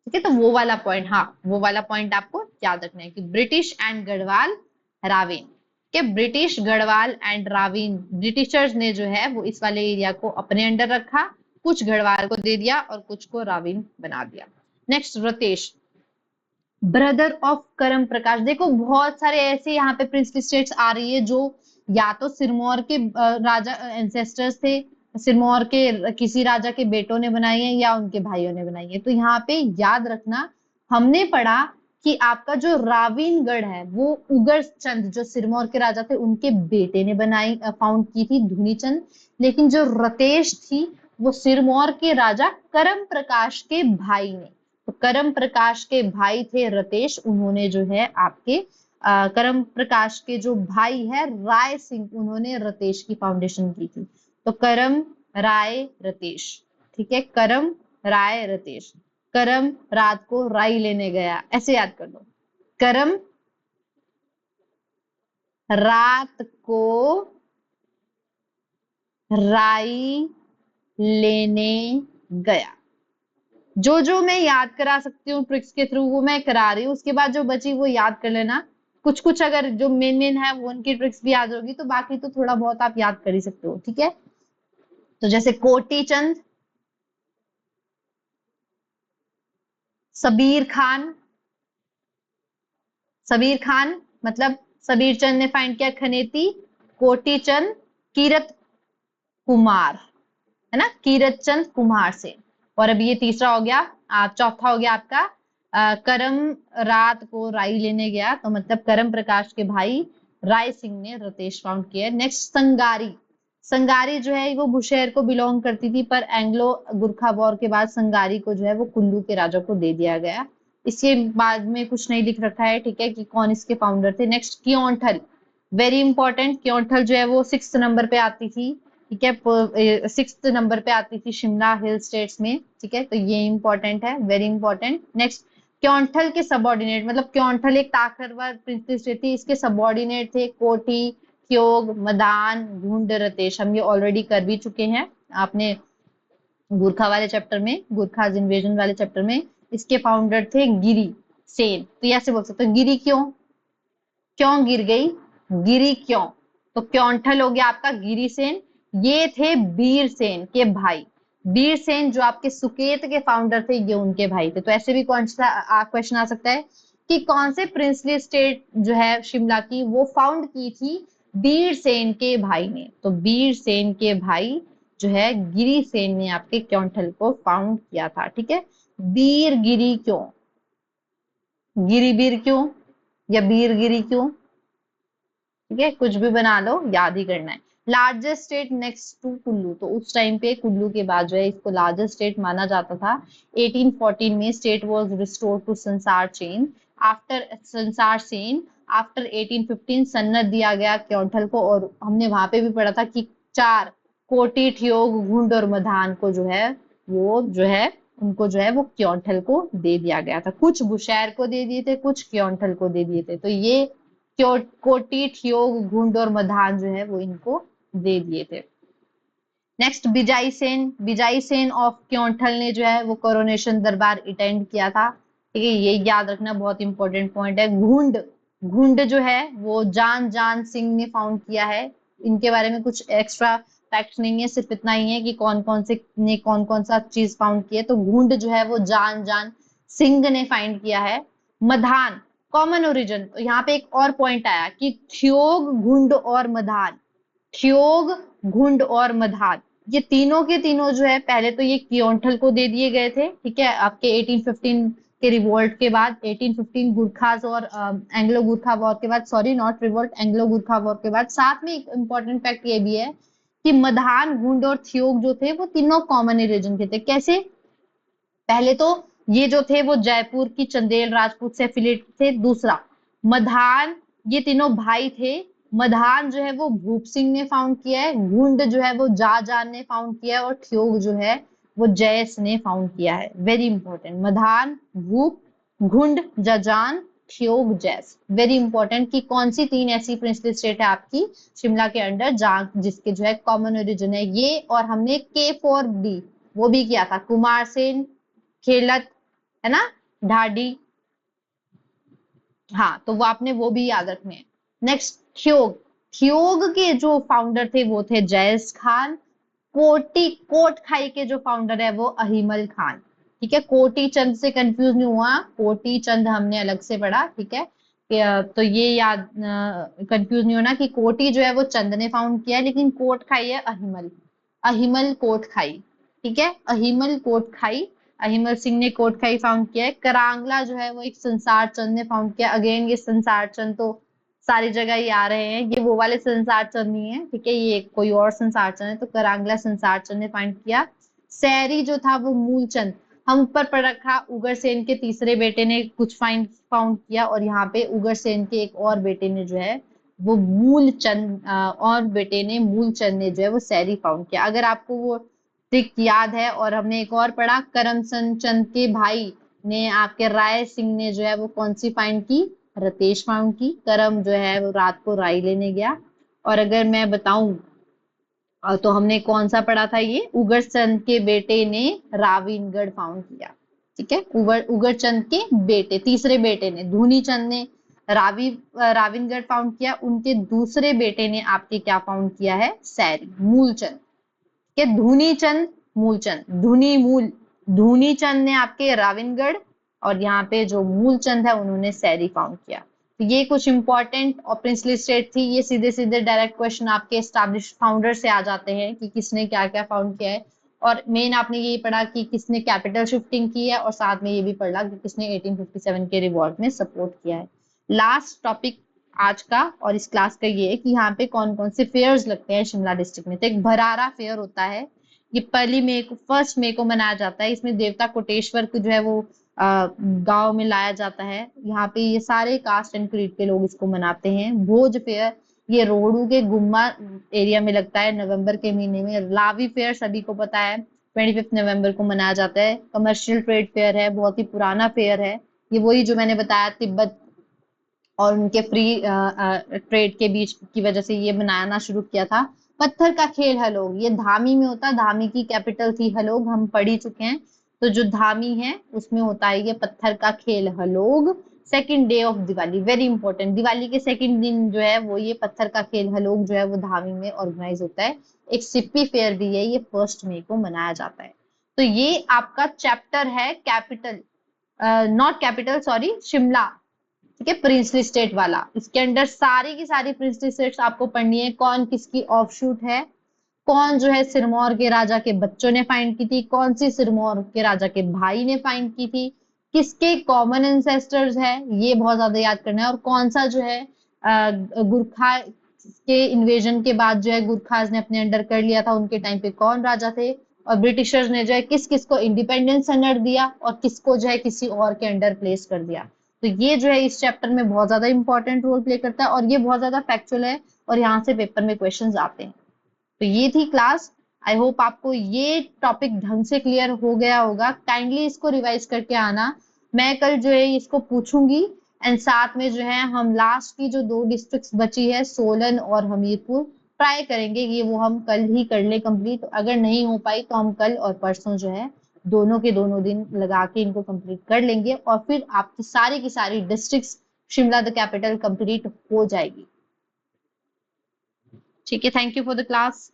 ठीक है, तो वो वाला पॉइंट, हाँ वो वाला पॉइंट आपको याद रखना है कि ब्रिटिश एंड गढ़वाल रावीन के, ब्रिटिश गढ़वाल एंड रावीन, ब्रिटिशर्स ने जो है वो इस वाले एरिया को अपने अंडर रखा, कुछ गढ़वाल को दे दिया और कुछ को रावीन बना दिया। नेक्स्ट रतेश, ब्रदर ऑफ करम प्रकाश। देखो बहुत सारे ऐसे यहाँ पे प्रिंसली स्टेट्स आ रही है जो या तो सिरमौर के राजा एंसेस्टर्स थे, सिरमौर के किसी राजा के बेटों ने बनाई है या उनके भाइयों ने बनाई है। तो यहाँ पे याद रखना, हमने पढ़ा कि आपका जो रावीनगढ़ है वो उगर चंद जो सिरमौर के राजा थे उनके बेटे ने बनाई फाउंड की थी धुनीचंद, लेकिन जो रतेश थी वो सिरमौर के राजा करम प्रकाश के भाई ने। तो करम प्रकाश के भाई थे रतेश, उन्होंने जो है आपके करम प्रकाश के जो भाई है राय सिंह, उन्होंने रतेश की फाउंडेशन की थी। तो करम राय रतेश। ठीक है, करम राय रतेश। करम रात को राई लेने गया, ऐसे याद कर लो, करम रात को राई लेने गया। जो मैं याद करा सकती हूँ ट्रिक्स के थ्रू वो मैं करा रही हूँ, उसके बाद जो बची वो याद कर लेना। कुछ कुछ अगर जो मेन है वो उनकी ट्रिक्स भी याद होगी, तो बाकी तो थोड़ा बहुत आप याद कर ही सकते हो। ठीक है, तो जैसे कोटी चंद, सबीर खान, सबीर खान मतलब सबीर चंद ने फाइंड किया खनेती, कोटी चंद कीरत कुमार, है ना, कीरत चंद कुमार से। और अब ये तीसरा हो गया, चौथा हो गया आपका करम रात को राई लेने गया, तो मतलब करम प्रकाश के भाई राय सिंह ने रतेश फाउंड किया। नेक्स्ट संगारी, संगारी जो है वो बुशहर को बिलोंग करती थी, पर एंग्लो गुरखा वॉर के बाद संगारी को जो है वो कुल्लू के राजा को दे दिया गया। इसके बाद में कुछ नहीं लिख रखा है, ठीक है, कि कौन इसके फाउंडर थे। नेक्स्ट क्योंठल, वेरी इंपॉर्टेंट, क्योंठल जो है वो 6th नंबर पे आती थी। ठीक है, 6th नंबर पे आती थी शिमला हिल स्टेट्स में। ठीक है, तो ये इंपॉर्टेंट है, वेरी इंपॉर्टेंट। नेक्स्ट क्योंठल के सबऑर्डिनेट, मतलब क्योंठल एक ताकतवर प्रिंसली स्टेट थी, इसके सबऑर्डिनेट थे कोटी, क्योग, मदान, घुंड, रतेश। हम ये ऑलरेडी कर भी चुके हैं आपने गुरखा वाले चैप्टर में, गुरखा इन्वेजन वाले चैप्टर में। इसके फाउंडर थे गिरी सेन। तो ये ऐसे बोल सकते हो गिरी क्यों, क्यों गिर गई, गिरी क्यों। तो क्योंठल हो गया आपका गिरी सेन। ये थे बीर सेन के भाई, बीर सेन जो आपके सुकेत के फाउंडर थे, ये उनके भाई थे। तो ऐसे भी क्वेश्चन आ सकता है कि कौन से प्रिंसली स्टेट जो है शिमला की, वो फाउंड की थी बीर सेन के भाई ने। तो बीर सेन के भाई जो है गिरी सेन ने आपके क्योंठल को फाउंड किया था। ठीक है, बीर गिरी क्यों, गिरी बीर क्यों या बीर गिरी क्यों, ठीक है, कुछ भी बना लो, याद ही करना है। Largest state next to Kullu, तो उस टाइम पे कुल्लू के बाद जो है इसको लार्जेस्ट स्टेट माना जाता था। 1814 में स्टेट वाज रिस्टोर्ड टू संसार चेन आफ्टर संसार सेन। आफ्टर 1815 सन्नत दिया गया क्योंठल को, और हमने वहां पे भी पढ़ा था कि चार कोटी, ठियोग, घुंड और मधान को जो है वो जो है उनको जो है वो क्योंठल को दे दिया गया था। कुछ बुशैर को दे दिए थे, कुछ क्योंठल को दे दिए थे। तो ये कोटी, ठियोग, घुंड और मधान जो है वो इनको दे दिए थे। नेक्स्ट बिजाई सेन, बिजाई सेन ऑफ क्योंठल ने जो है वो कोरोनेशन दरबार अटेंड किया था। ठीक है, ये याद रखना बहुत इंपॉर्टेंट पॉइंट है। घुंड, घुंड जो है वो जान जान सिंह ने फाउंड किया है। इनके बारे में कुछ एक्स्ट्रा फैक्ट नहीं है, सिर्फ इतना ही है कि कौन कौन से ने कौन कौन सा चीज फाउंड की है। तो घुंड जो है वो जान जान सिंह ने फाइंड किया है। मधान कॉमन ओरिजिन, तो यहाँ पे एक और पॉइंट आया कि थ्योग, घुंड और मधान, थ्योग, घुंड और मधान, ये तीनों के तीनों जो है पहले तो ये क्योंठल को दे दिए गए थे। ठीक है, आपके 1815 के रिवोल्ट के बाद, 1815 गुरखास और एंग्लो गुरखा वॉर के बाद, sorry not revolt, Anglo Gurkha war के बाद। साथ में एक इंपॉर्टेंट फैक्ट ये भी है कि मधान, घुंड और थ्योग जो थे वो तीनों कॉमन रीजन के थे। कैसे, पहले तो ये जो थे वो जयपुर की चंदेल राजपूत से एफिलिएट थे। दूसरा, मधान, ये तीनों भाई थे। मधान जो है वो भूप सिंह ने फाउंड किया है, घुंड जो है वो जाजान ने फाउंड किया है, और ठियोग जो है वो जयस ने फाउंड किया है। वेरी इंपॉर्टेंट, मधान, भूप, घुंड, जाजान, ठियोग, जैस। वेरी इंपॉर्टेंट कि कौन सी तीन ऐसी प्रिंसली स्टेट है आपकी शिमला के अंडर जहाँ जिसके जो है कॉमन ओरिजिन है ये। और हमने के फॉर डी वो भी किया था, कुमार सेन, खेलत, है ना, ढाडी। हाँ, तो वो आपने वो भी याद रखने हैं। नेक्स्ट थ्योग, थ्योग के जो फाउंडर थे वो थे जयस खान। कोटी, कोट खाई के जो फाउंडर है वो अहिमल खान। ठीक है, कोटी चंद से कंफ्यूज नहीं हुआ, कोटी चंद हमने अलग से पढ़ा। ठीक है, तो ये याद कंफ्यूज नहीं होना कि कोटी जो है वो चंद ने फाउंड किया है, लेकिन कोट खाई है अहिमल, अहिमल कोट खाई। ठीक है, अहिमल कोट खाई, अहिमल सिंह ने कोट खाई फाउंड किया है। करांगला जो है वो एक संसार चंद ने फाउंड किया। अगेन ये संसार चंद तो सारी जगह ही आ रहे हैं, ये वो वाले संसार चंद नहीं है। ठीक है, ये कोई और संसार चंद है। तो करांगला संसार चंद ने फाइंड किया। सैरी जो था वो मूलचंद, हम ऊपर पढ़ रखा, उग्रसेन के तीसरे बेटे ने कुछ फाउंड किया, और यहाँ पे उग्रसेन के एक और बेटे ने जो है वो मूलचंद और बेटे ने मूलचंद ने जो है वो सैरी फाउंड किया। अगर आपको वो ट्रिक याद है, और हमने एक और पढ़ा, करमचंद चंद के भाई ने आपके राय सिंह ने जो है वो कौन सी फाइंड की, रतेश फाउंड की। करम जो है वो रात को राई लेने गया। और अगर मैं बताऊं तो हमने कौन सा पढ़ा था, ये उगरचंद के बेटे ने राविनगढ़ फाउंड किया। ठीक है, उगरचंद के बेटे, तीसरे बेटे ने, धूनी चंद ने राविनगढ़ फाउंड किया। उनके दूसरे बेटे ने आपके क्या फाउंड किया है, सैरी, मूलचंद के। धूनी चंद, मूलचंद, धुनी मूल, धूनी चंद ने आपके राविनगढ़, और यहाँ पे जो मूलचंद है उन्होंने सैरी फाउंड किया। तो ये कुछ इंपॉर्टेंट और प्रिंसली स्टेट थी। ये सीधे सीधे डायरेक्ट क्वेश्चन आपके एस्टैब्लिश फाउंडर से आ जाते हैं कि किसने क्या क्या फाउंड किया है। और मेन आपने यही पढ़ा कि किसने कैपिटल शिफ्टिंग की है, और साथ में ये भी पढ़ा कि किसने 1857 के रिवॉल्ट में सपोर्ट किया है। लास्ट टॉपिक आज का और इस क्लास का ये है कि यहाँ पे कौन कौन से फेयर्स लगते हैं शिमला डिस्ट्रिक्ट में। तो एक भरारा फेयर होता है, ये पहली मई को, 1 मई को मनाया जाता है। इसमें देवता कोटेश्वर को जो है वो गांव में लाया जाता है। यहाँ पे ये सारे कास्ट एंड क्रीड के लोग इसको मनाते हैं। भोज फेयर, ये रोहड़ू के गुम्मा एरिया में लगता है नवंबर के महीने में। लावी फेयर सभी को पता है 25 नवंबर को मनाया जाता है। कमर्शियल ट्रेड फेयर है, बहुत ही पुराना फेयर है। ये वही जो मैंने बताया, तिब्बत और उनके फ्री ट्रेड के बीच की वजह से ये बनाना शुरू किया था। पत्थर का खेल हलोग, ये धामी में होता है, धामी की कैपिटल थी हलोग, हम पढ़ ही चुके हैं। तो जो धामी है उसमें होता है ये पत्थर का खेल Halog. Second day of Diwali, very important, Diwali के सेकंड दिन जो है वो ये पत्थर का खेल हलोग जो है वो धामी में ऑर्गेनाइज होता है। एक सिप्पी फेयर भी है, ये 1 मई को मनाया जाता है। तो ये आपका चैप्टर है capital, not capital sorry, Shimla, ठीक है, प्रिंसली स्टेट वाला। इसके अंदर सारी की सारी प्रिंसली स्टेट्स आपको पढ़नी है, कौन किसकी ऑफशूट है, कौन जो है सिरमौर के राजा के बच्चों ने फाइंड की थी, कौन सी सिरमौर के राजा के भाई ने फाइंड की थी, किसके कॉमन एंसेस्टर्स है, ये बहुत ज्यादा याद करना है। और कौन सा जो है गुरखा के इन्वेजन के बाद जो है गुरखाज ने अपने अंडर कर लिया था, उनके टाइम पे कौन राजा थे, और ब्रिटिशर्स ने जो है किस किस को इंडिपेंडेंस अंडर दिया और किसको जो है किसी और के अंडर प्लेस कर दिया। तो ये जो है इस चैप्टर में बहुत ज्यादा इंपॉर्टेंट रोल प्ले करता है, और ये बहुत ज्यादा फैक्चुअल है, और यहाँ से पेपर में क्वेश्चंस आते हैं। तो ये थी क्लास। आई होप आपको ये टॉपिक ढंग से क्लियर हो गया होगा। काइंडली इसको रिवाइज करके आना, मैं कल जो है इसको पूछूंगी। एंड साथ में जो है हम लास्ट की जो 2 डिस्ट्रिक्ट्स बची है, सोलन और हमीरपुर, ट्राई करेंगे ये वो हम कल ही कर ले कंप्लीट। अगर नहीं हो पाई तो हम कल और परसों जो है दोनों के दोनों दिन लगा के इनको कंप्लीट कर लेंगे, और फिर आपकी सारी की सारी districts Shimla the capital complete हो जाएगी। ठीक है, thank you for the class.